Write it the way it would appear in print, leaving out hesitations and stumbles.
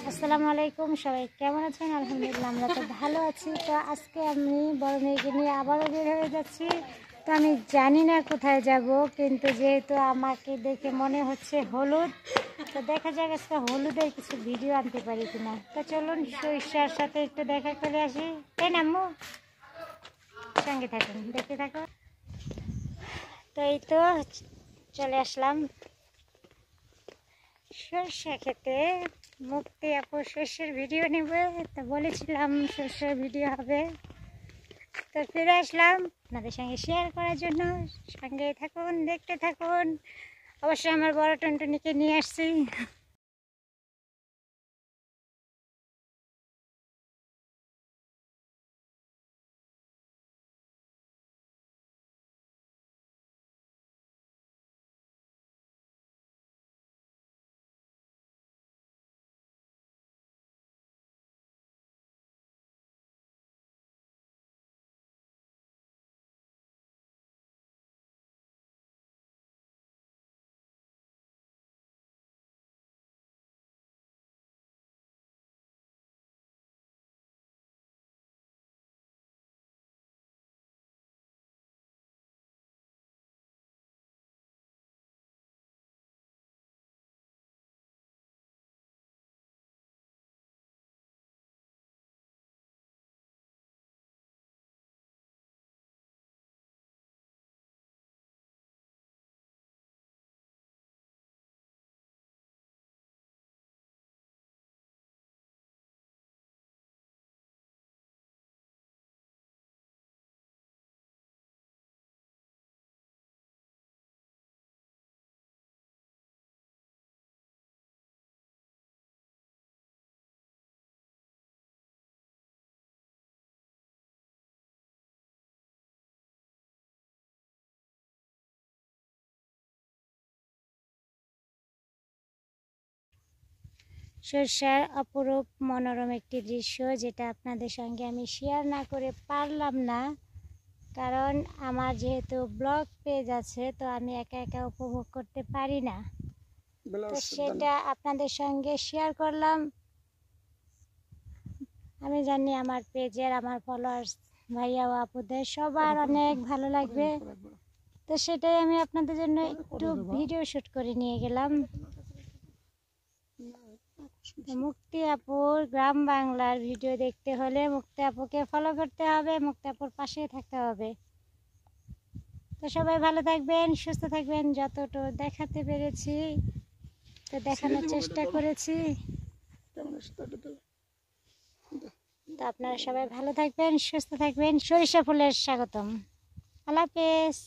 আসসালামু আলাইকুম, সবাই কেমন আছেন? আলহামদুলিল্লাহ আমরা তো ভালো আছি। তো আজকে আমি বড় মেয়েকে নিয়ে আবারও বের হয়ে যাচ্ছি। তো আমি জানি না কোথায় যাব, কিন্তু যেহেতু আমাকে দেখে মনে হচ্ছে হলুদ, তো দেখা যাক আজকে হলুদের কিছু ভিডিও আনতে পারি কিনা। তো চলুন সরিষার সাথে একটু দেখা করে আসি, তাই না আম্মু? সঙ্গে থাকুন, দেখতে থাকুন। তো এই তো চলে আসলাম সর্ষে খেতে। মুক্তি আপু সর্ষের ভিডিও নেবে, তো বলেছিলাম সর্ষের ভিডিও হবে, তো ফিরে আসলাম আপনাদের সঙ্গে শেয়ার করার জন্য। সঙ্গে থাকুন, দেখতে থাকুন। অবশ্যই আমার বড় টুনটুনিকে নিয়ে আসছি। সর্ষার অপরূপ মনোরম একটি দৃশ্য, যেটা আপনাদের সঙ্গে আমি শেয়ার না করে পারলাম না, কারণ আমার যেহেতু ব্লগ পেজ আছে, তো আমি একা একা উপভোগ করতে পারি না। তো সেটা আপনাদের সঙ্গে শেয়ার করলাম। আমি জানি আমার পেজের আমার ফলোয়ার্স ভাইয়া ও আপুদের সবার অনেক ভালো লাগবে। তো সেটাই আমি আপনাদের জন্য একটু ভিডিও শ্যুট করে নিয়ে গেলাম। মুক্তি আপুর গ্রাম বাংলার ভিডিও দেখতে হলে মুক্তি আপুকে ফলো করতে হবে, মুক্তি আপুর পাশে থাকতে হবে। তো সবাই ভালো থাকবেন, সুস্থ থাকবেন। যতটুকু দেখাতে পেরেছি তো দেখানোর চেষ্টা করেছি। তো আপনারা সবাই ভালো থাকবেন, সুস্থ থাকবেন। সরিষা ফুলের স্বাগতম। আল্লাহ হাফেজ।